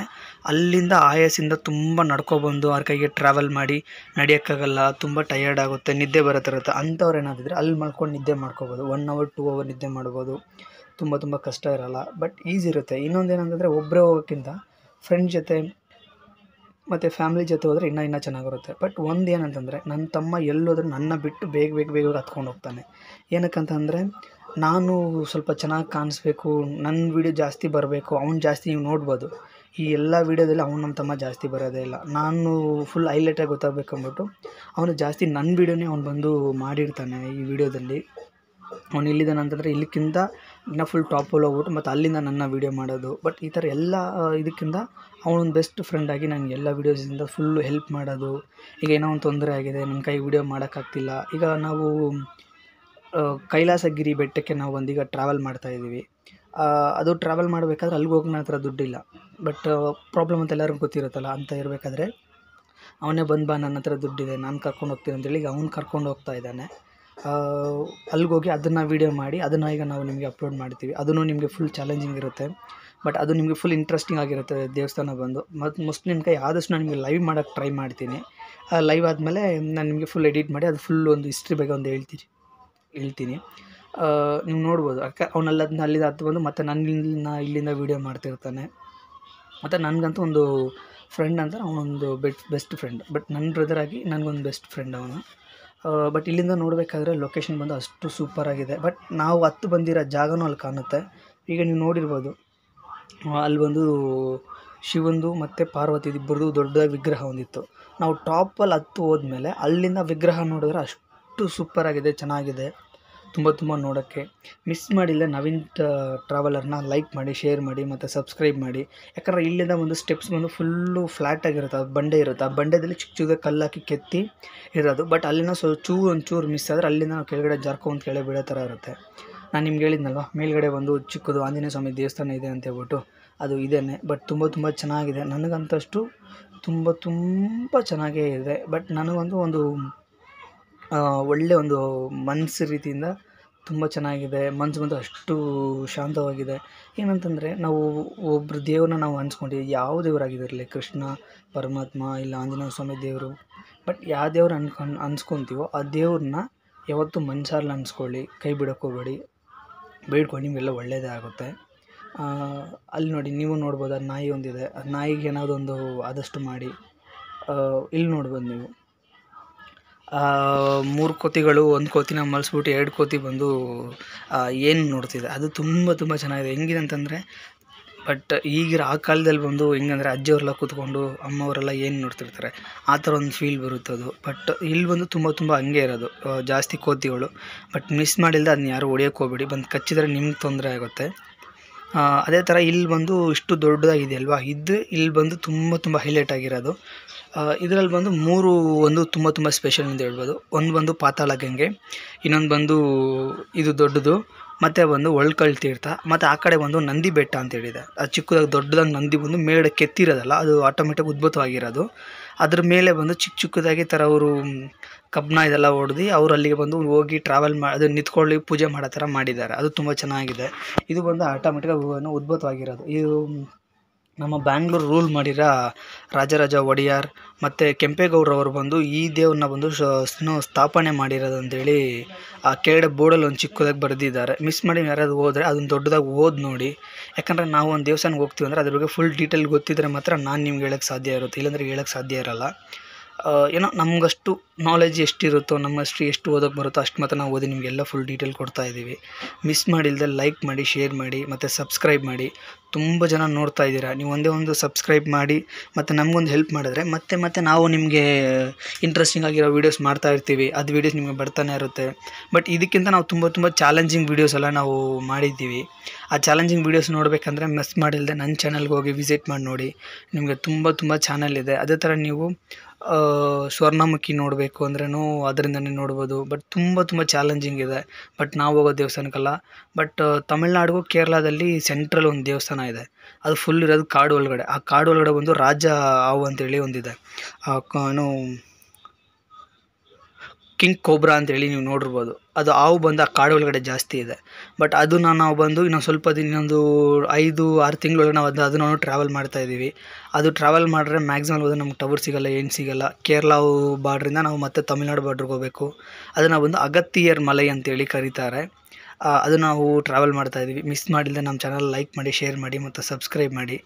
ಅಲ್ಲಿಂದ ಆಯಾಸಿಂದ ತುಂಬ ನಡ್ಕೊಬಂದು ಅವ್ರ ಕೈಗೆ ಟ್ರಾವೆಲ್ ಮಾಡಿ ನಡೆಯೋಕ್ಕಾಗಲ್ಲ, ತುಂಬ ಟಯರ್ಡ್ ಆಗುತ್ತೆ, ನಿದ್ದೆ ಬರುತ್ತಿರುತ್ತೆ. ಅಂಥವ್ರು ಏನಾದಿದ್ರೆ ಅಲ್ಲಿ ಮಾಡ್ಕೊಂಡು ನಿದ್ದೆ ಮಾಡ್ಕೋಬೋದು. 1 hour 2 hour ನಿದ್ದೆ ಮಾಡ್ಬೋದು. ತುಂಬ ಕಷ್ಟ ಇರೋಲ್ಲ, ಬಟ್ ಈಸಿ ಇರುತ್ತೆ. ಇನ್ನೊಂದು ಏನಂತಂದರೆ ಒಬ್ಬರೇ ಹೋಗೋಕ್ಕಿಂತ ಫ್ರೆಂಡ್ ಜೊತೆ ಮತ್ತು ಫ್ಯಾಮಿಲಿ ಜೊತೆ ಹೋದರೆ ಇನ್ನೂ ಚೆನ್ನಾಗಿರುತ್ತೆ. ಬಟ್ ಒಂದು ಏನಂತಂದರೆ, ನನ್ನ ತಮ್ಮ ಎಲ್ಲೋದ್ರೂ ನನ್ನ ಬಿಟ್ಟು ಬೇಗ ಹತ್ಕೊಂಡು ಹೋಗ್ತಾನೆ. ಏನಕ್ಕಂತಂದರೆ ನಾನು ಸ್ವಲ್ಪ ಚೆನ್ನಾಗಿ ಕಾಣಿಸ್ಬೇಕು, ನನ್ನ ವೀಡಿಯೋ ಜಾಸ್ತಿ ಬರಬೇಕು, ಅವ್ನು ಜಾಸ್ತಿ ನೀವು ನೋಡ್ಬೋದು. ಈ ಎಲ್ಲ ವೀಡಿಯೋದಲ್ಲಿ ನಮ್ಮ ತಮ್ಮ ಜಾಸ್ತಿ ಬರೋದೇ ಇಲ್ಲ. ನಾನು ಫುಲ್ ಹೈಲೈಟಾಗಿ ಗೊತ್ತಾಗಬೇಕಂದ್ಬಿಟ್ಟು ಅವನು ಜಾಸ್ತಿ ನನ್ನ ವೀಡಿಯೋನೇ ಅವ್ನು ಬಂದು ಮಾಡಿರ್ತಾನೆ. ಈ ವಿಡಿಯೋದಲ್ಲಿ ಅವ್ನು ಇಲ್ಲಿದ್ದಾನೆ ಅಂತಂದರೆ ಇಲ್ಲಿಕ್ಕಿಂತ ಇನ್ನೂ ಫುಲ್ ಟಾಪಲ್ಲಿ ಹೋಗ್ಬಿಟ್ಟು ಮತ್ತು ಅಲ್ಲಿಂದ ನನ್ನ ವೀಡಿಯೋ ಮಾಡೋದು. ಬಟ್ ಈ ಥರ ಎಲ್ಲ ಇದಕ್ಕಿಂತ ಅವನೊಂದು ಬೆಸ್ಟ್ ಫ್ರೆಂಡಾಗಿ ನನಗೆ ಎಲ್ಲ ವೀಡಿಯೋಸಿಂದ ಫುಲ್ಲು ಹೆಲ್ಪ್ ಮಾಡೋದು. ಈಗ ಏನೋ ಒಂದು ತೊಂದರೆ ಆಗಿದೆ, ನನ್ನ ಕೈ ವೀಡಿಯೋ ಮಾಡೋಕ್ಕಾಗ್ತಿಲ್ಲ. ಈಗ ನಾವು ಕೈಲಾಸಗಿರಿ ಬೆಟ್ಟಕ್ಕೆ ನಾವು ಒಂದೀಗ ಟ್ರಾವೆಲ್ ಮಾಡ್ತಾಯಿದ್ದೀವಿ. ಅದು ಟ್ರಾವೆಲ್ ಮಾಡಬೇಕಾದ್ರೆ ಅಲ್ಲಿಗೆ ಹೋಗಿ ನನ್ನ ಹತ್ರ ದುಡ್ಡಿಲ್ಲ. ಬಟ್ ಪ್ರಾಬ್ಲಮ್ ಅಂತ ಎಲ್ಲರಿಗೂ ಗೊತ್ತಿರುತ್ತಲ್ಲ, ಅಂತ ಇರಬೇಕಾದ್ರೆ ಅವನೇ ಬಾ ನನ್ನ ಹತ್ರ ದುಡ್ಡಿದೆ, ನಾನು ಕರ್ಕೊಂಡು ಹೋಗ್ತೀನಿ ಅಂತೇಳಿ ಈಗ ಅವ್ನು ಕರ್ಕೊಂಡು ಹೋಗ್ತಾ ಇದ್ದಾನೆ. ಅಲ್ಲಿಗೋಗಿ ಅದನ್ನು ವೀಡಿಯೋ ಮಾಡಿ ಅದನ್ನು ಈಗ ನಾವು ನಿಮಗೆ ಅಪ್ಲೋಡ್ ಮಾಡ್ತೀವಿ. ಅದನ್ನು ನಿಮಗೆ ಫುಲ್ ಚಾಲೆಂಜಿಂಗ್ ಇರುತ್ತೆ. ಬಟ್ ಅದು ನಿಮಗೆ ಫುಲ್ ಇಂಟ್ರೆಸ್ಟಿಂಗ್ ಆಗಿರುತ್ತೆ. ದೇವಸ್ಥಾನ ಬಂದು ಮತ್ತು ಮೋಸ್ಟ್ಲಿ ನನ್ನ ಕೈ ಆದಷ್ಟು ನಾನು ನಿಮಗೆ ಲೈವ್ ಮಾಡೋಕ್ಕೆ ಟ್ರೈ ಮಾಡ್ತೀನಿ. ಲೈವ್ ಆದಮೇಲೆ ನಾನು ನಿಮಗೆ ಫುಲ್ ಎಡಿಟ್ ಮಾಡಿ ಅದು ಫುಲ್ ಒಂದು ಹಿಸ್ಟ್ರಿ ಬಗ್ಗೆ ಒಂದು ಹೇಳ್ತೀನಿ. ನೀವು ನೋಡ್ಬೋದು. ಅಲ್ಲಿಂದ ಹತ್ತು ಬಂದು ಮತ್ತು ಇಲ್ಲಿಂದ ವೀಡಿಯೋ ಮಾಡ್ತಿರ್ತಾನೆ. ಮತ್ತು ನನಗಂತೂ ಒಂದು ಫ್ರೆಂಡ್ ಅಂತ ಅವನೊಂದು ಬೆಸ್ಟ್ ಫ್ರೆಂಡ್. ಬಟ್ ನನ್ನ ಬ್ರದರ್ ಆಗಿ ನನಗೊಂದು ಬೆಸ್ಟ್ ಫ್ರೆಂಡ್ ಅವನು. ಬಟ್ ಇಲ್ಲಿಂದ ನೋಡಬೇಕಾದ್ರೆ ಲೊಕೇಶನ್ ಬಂದು ಅಷ್ಟು ಸೂಪರಾಗಿದೆ. ಬಟ್ ನಾವು ಹತ್ತು ಬಂದಿರೋ ಜಾಗನೂ ಅಲ್ಲಿ ಕಾಣುತ್ತೆ. ಈಗ ನೀವು ನೋಡಿರ್ಬೋದು, ಅಲ್ಲಿ ಬಂದು ಶಿವಂದು ಮತ್ತು ಪಾರ್ವತಿದು ಇಬ್ಬರದು ದೊಡ್ಡದಾಗಿ ವಿಗ್ರಹ ಹೊಂದಿತ್ತು. ನಾವು ಟಾಪಲ್ಲಿ ಹತ್ತು ಹೋದ್ಮೇಲೆ ಅಲ್ಲಿಂದ ವಿಗ್ರಹ ನೋಡಿದ್ರೆ ಅಷ್ಟು ಸೂಪರಾಗಿದೆ, ಚೆನ್ನಾಗಿದೆ, ತುಂಬ ನೋಡೋಕ್ಕೆ. ಮಿಸ್ ಮಾಡಿಲ್ಲ ನವೀನ್ ಟ್ರಾವೆಲರ್ನ ಲೈಕ್ ಮಾಡಿ, ಶೇರ್ ಮಾಡಿ ಮತ್ತು ಸಬ್ಸ್ಕ್ರೈಬ್ ಮಾಡಿ. ಯಾಕಂದರೆ ಇಲ್ಲಿಂದ ಒಂದು ಸ್ಟೆಪ್ಸ್ ಬಂದು ಫುಲ್ಲು ಫ್ಲ್ಯಾಟಾಗಿರುತ್ತೆ, ಅದು ಬಂಡೆ ಇರುತ್ತೆ. ಆ ಬಂಡೆದಲ್ಲಿ ಚಿಕ್ಕ ಚಿಕ್ಕ ಕಲ್ಲು ಹಾಕಿ ಕೆತ್ತಿ ಇರೋದು. ಬಟ್ ಅಲ್ಲಿನ ಒಂಚೂರು ಮಿಸ್ ಆದರೆ ಅಲ್ಲಿಂದ ನಾವು ಕೆಳಗಡೆ ಜಾರ್ಕೊಂಡು ಕೆಳಗೆ ಬೀಳೋ ಥರ ಇರುತ್ತೆ. ನಾನು ನಿಮ್ಗೆ ಹೇಳಿದ್ನಲ್ವ, ಮೇಲ್ಗಡೆ ಒಂದು ಚಿಕ್ಕದು ಆಂಜನೇಯ ಸ್ವಾಮಿ ದೇವಸ್ಥಾನ ಇದೆ ಅಂತ ಹೇಳ್ಬಿಟ್ಟು, ಅದು ಇದೇನೆ. ಬಟ್ ತುಂಬ ಚೆನ್ನಾಗಿದೆ, ನನಗಂತಷ್ಟು ತುಂಬ ಚೆನ್ನಾಗೇ ಇದೆ. ಬಟ್ ನನಗೊಂದು ಒಳ್ಳೆಯ ಒಂದು ಮನಸ್ಸು ರೀತಿಯಿಂದ ತುಂಬ ಚೆನ್ನಾಗಿದೆ. ಮನಸ್ಸು ಬಂದು ಅಷ್ಟು ಶಾಂತವಾಗಿದೆ. ಏನಂತಂದರೆ ನಾವು ಒಬ್ಬರು ದೇವ್ರನ್ನ ನಾವು ಅನ್ಸ್ಕೊಂಡಿದ್ದೀವಿ, ಯಾವ ದೇವರಾಗಿರಲಿ, ಕೃಷ್ಣ ಪರಮಾತ್ಮ ಇಲ್ಲ ಆಂಜನೇಯ ಸ್ವಾಮಿ ದೇವರು. ಬಟ್ ಯಾವ ದೇವ್ರು ಅನ್ಸ್ಕೊತೀವೋ ಆ ದೇವ್ರನ್ನ ಯಾವತ್ತೂ ಮನಸಾರಲ್ಲಿ ಅನ್ಸ್ಕೊಳ್ಳಿ, ಕೈ ಬಿಡೋಕ್ಕೋಗ್ಬೇಡಿ, ಬೇಡ್ಕೊಂಡು ನಿಮಗೆಲ್ಲ ಒಳ್ಳೆಯದೇ ಆಗುತ್ತೆ. ಅಲ್ಲಿ ನೋಡಿ, ನೀವು ನೋಡ್ಬೋದು, ಅದು ನಾಯಿ ಒಂದಿದೆ. ಅದು ನಾಯಿಗೆ ಏನಾದರೂ ಒಂದು ಆದಷ್ಟು ಮಾಡಿ. ಇಲ್ಲಿ ನೋಡ್ಬೋದು ನೀವು, 3 ಕೋತಿಗಳು, 1 ಕೋತಿನ ಮಲಸ್ಬಿಟ್ಟು 2 ಕೋತಿ ಬಂದು ಏನು ನೋಡ್ತಿದೆ. ಅದು ತುಂಬ ಚೆನ್ನಾಗಿದೆ. ಹೆಂಗಿದೆ ಅಂತಂದರೆ, ಬಟ್ ಈಗಿರೋ ಆ ಕಾಲದಲ್ಲಿ ಬಂದು ಹೆಂಗಂದರೆ ಅಜ್ಜಿಯವರೆಲ್ಲ ಕೂತ್ಕೊಂಡು ಅಮ್ಮವರೆಲ್ಲ ಏನು ನೋಡ್ತಿರ್ತಾರೆ, ಆ ಥರ ಒಂದು ಫೀಲ್ ಬರುತ್ತದು. ಬಟ್ ಇಲ್ಲಿ ಬಂದು ತುಂಬ ಹಂಗೆ ಇರೋದು, ಜಾಸ್ತಿ ಕೋತಿಗಳು. ಬಟ್ ಮಿಸ್ ಮಾಡಿಲ್ಲದೆ ಅದನ್ನ ಯಾರು ಹೊಡಿಯೋಕ್ಕೆ ಹೋಗ್ಬೇಡಿ, ಬಂದು ಕಚ್ಚಿದ್ರೆ ನಿಮ್ಗೆ ತೊಂದರೆ ಆಗುತ್ತೆ. ಅದೇ ಥರ ಇಲ್ಲಿ ಬಂದು ಇಷ್ಟು ದೊಡ್ಡದಾಗಿದೆಯಲ್ವಾ, ಇಲ್ಲಿ ಬಂದು ತುಂಬ ಹೈಲೈಟ್ ಆಗಿರೋದು. ಇದರಲ್ಲಿ ಬಂದು 3 ಒಂದು ತುಂಬ ಸ್ಪೆಷಲ್ ಅಂತ ಹೇಳ್ಬೋದು. ಒಂದು ಬಂದು ಪಾತಾಳ ಗಂಗೆ, ಇನ್ನೊಂದು ಬಂದು ಇದು ದೊಡ್ಡದು, ಮತ್ತು ಒಂದು ಒಳ್ಕಲ್ ತೀರ್ಥ, ಮತ್ತು ಆ ಕಡೆ ಒಂದು ನಂದಿ ಬೆಟ್ಟ ಅಂತೇಳಿದೆ. ಅದು ಚಿಕ್ಕದಾಗಿ ದೊಡ್ಡದಾಗಿ ನಂದಿ ಬಂದು ಮೇಲ್ಗಡೆ ಕೆತ್ತಿರೋದಲ್ಲ, ಅದು ಆಟೋಮೆಟಿಕ್ ಉದ್ಭುತವಾಗಿರೋದು. ಅದ್ರ ಮೇಲೆ ಬಂದು ಚಿಕ್ಕದಾಗಿ ಥರ ಅವರು ಕಬ್ಬಣ ಇದೆಲ್ಲ ಹೊಡೆದು ಅವ್ರು ಅಲ್ಲಿಗೆ ಬಂದು ಹೋಗಿ ಟ್ರಾವೆಲ್ ಅದು ನಿಂತ್ಕೊಳ್ಳಿ ಪೂಜೆ ಮಾಡೋ ಥರ ಮಾಡಿದ್ದಾರೆ. ಅದು ತುಂಬ ಚೆನ್ನಾಗಿದೆ. ಇದು ಬಂದು ಆಟೋಮೆಟಿಕಾಗಿ ಉದ್ಭುತವಾಗಿರೋದು. ಇದು ನಮ್ಮ ಬ್ಯಾಂಗ್ಳೂರು ರೂಲ್ ಮಾಡಿರೋ ರಾಜರಾಜ ಒಡೆಯರ್ ಮತ್ತು ಕೆಂಪೇಗೌಡರವರು ಬಂದು ಈ ದೇವ್ರನ್ನ ಬಂದು ಸ್ಥಾಪನೆ ಮಾಡಿರೋದು ಅಂತೇಳಿ ಆ ಕೆಳಗಡೆ ಬೋರ್ಡಲ್ಲಿ ಒಂದು ಚಿಕ್ಕದಾಗಿ ಬರೆದಿದ್ದಾರೆ. ಮಿಸ್ ಮಾಡಿ ಯಾರಾದ್ರು ಹೋದರೆ ಅದನ್ನು ದೊಡ್ಡದಾಗಿ ಓದಿ ನೋಡಿ. ಯಾಕಂದರೆ ನಾವು ಒಂದು ದೇವಸ್ಥಾನಕ್ಕೆ ಹೋಗ್ತೀವಿ ಅಂದರೆ ಅದ್ರ ಬಗ್ಗೆ ಫುಲ್ ಡೀಟೇಲ್ ಗೊತ್ತಿದ್ದರೆ ಮಾತ್ರ ನಾನು ನಿಮ್ಗೆ ಹೇಳೋಕ್ಕೆ ಸಾಧ್ಯ ಇರುತ್ತೆ, ಇಲ್ಲಾಂದರೆ ಹೇಳೋಕ್ಕೆ ಸಾಧ್ಯ ಇರೋಲ್ಲ. ಏನೋ ನಮಗಷ್ಟು ನಾಲೆಜ್ ಎಷ್ಟಿರುತ್ತೋ, ಎಷ್ಟು ಓದೋಕ್ಕೆ ಬರುತ್ತೋ ಅಷ್ಟು ಮಾತ್ರ ನಾವು ಓದಿ ನಿಮಗೆಲ್ಲ ಫುಲ್ ಡೀಟೇಲ್ ಕೊಡ್ತಾಯಿದ್ದೀವಿ. ಮಿಸ್ ಮಾಡಿಲ್ಲದೆ ಲೈಕ್ ಮಾಡಿ, ಶೇರ್ ಮಾಡಿ ಮತ್ತು ಸಬ್ಸ್ಕ್ರೈಬ್ ಮಾಡಿ. ತುಂಬ ಜನ ನೋಡ್ತಾ ಇದ್ದೀರಾ, ನೀವು ಒಂದೇ ಒಂದು ಸಬ್ಸ್ಕ್ರೈಬ್ ಮಾಡಿ ಮತ್ತು ನಮಗೊಂದು ಹೆಲ್ಪ್ ಮಾಡಿದ್ರೆ ಮತ್ತೆ ನಾವು ನಿಮಗೆ ಇಂಟ್ರೆಸ್ಟಿಂಗ್ ಆಗಿರೋ ವೀಡಿಯೋಸ್ ಮಾಡ್ತಾ ಇರ್ತೀವಿ. ಅದು ವೀಡಿಯೋಸ್ ನಿಮಗೆ ಬರ್ತಾನೆ ಇರುತ್ತೆ. ಬಟ್ ಇದಕ್ಕಿಂತ ನಾವು ತುಂಬ ಚಾಲೆಂಜಿಂಗ್ ವೀಡಿಯೋಸ್ ಎಲ್ಲ ನಾವು ಮಾಡಿದ್ದೀವಿ. ಆ ಚಾಲೆಂಜಿಂಗ್ ವೀಡಿಯೋಸ್ ನೋಡಬೇಕಂದ್ರೆ ಮಿಸ್ ಮಾಡಿಲ್ಲದೆ ನನ್ನ ಚಾನಲ್ಗೆ ಹೋಗಿ ವಿಸಿಟ್ ಮಾಡಿ ನೋಡಿ. ನಿಮಗೆ ತುಂಬ ಚಾನಲ್ ಇದೆ. ಅದೇ ಥರ ನೀವು ಸ್ವರ್ಣಮುಖಿ ನೋಡಬೇಕು ಅಂದ್ರೂ ಅದರಿಂದನೇ ನೋಡ್ಬೋದು. ಬಟ್ ತುಂಬ ಚಾಲೆಂಜಿಂಗ್ ಇದೆ. ಬಟ್ ನಾವು ಹೋಗೋ ದೇವಸ್ಥಾನಕ್ಕಲ್ಲ. ಬಟ್ ತಮಿಳ್ನಾಡಿಗೂ ಕೇರಳದಲ್ಲಿ ಸೆಂಟ್ರಲ್ ಒಂದು ದೇವಸ್ಥಾನ ಇದೆ, ಅದು ಫುಲ್ ಇರೋದು ಕಾಡು ಒಳಗಡೆ. ಆ ಕಾಡು ಒಳಗಡೆ ಒಂದು ರಾಜ ಹಾವು ಅಂತೇಳಿ ಒಂದಿದೆ, ಏನು ಕಿಂಗ್ ಕೋಬ್ರಾ ಅಂತೇಳಿ ನೀವು ನೋಡಿರ್ಬೋದು. ಅದು ಹಾವು ಬಂದು ಆ ಕಾಡು ಒಳಗಡೆ ಜಾಸ್ತಿ ಇದೆ. ಬಟ್ ಅದನ್ನು ನಾವು ಬಂದು ಇನ್ನೊಂದು ಸ್ವಲ್ಪ ದಿನ, ಇನ್ನೊಂದು 5-6 ತಿಂಗಳೊಳಗೆ ನಾವು ಅದನ್ನು ಟ್ರಾವೆಲ್ ಮಾಡ್ತಾಯಿದ್ದೀವಿ. ಅದು ಟ್ರಾವೆಲ್ ಮಾಡಿದ್ರೆ ಮ್ಯಾಕ್ಸಿಮಮ್ ಹೋದ್ರೆ ನಮ್ಗೆ ಟವರ್ ಸಿಗೋಲ್ಲ, ಏನು ಸಿಗೋಲ್ಲ. ಕೇರಳ ಬಾರ್ಡ್ರಿಂದ ನಾವು ಮತ್ತೆ ತಮಿಳ್ನಾಡು ಬಾರ್ಡ್ರಿಗೆ ಹೋಗಬೇಕು. ಅದನ್ನು ಬಂದು ಅಗತ್ತಿಯರ್ ಮಲೈ ಅಂತೇಳಿ ಕರೀತಾರೆ. ಅದು ನಾವು ಟ್ರಾವೆಲ್ ಮಾಡ್ತಾಯಿದ್ದೀವಿ. ಮಿಸ್ ಮಾಡಿಲ್ಲದೆ ನಮ್ಮ ಚಾನಲ್ ಲೈಕ್ ಮಾಡಿ, ಶೇರ್ ಮಾಡಿ ಮತ್ತು ಸಬ್ಸ್ಕ್ರೈಬ್ ಮಾಡಿ.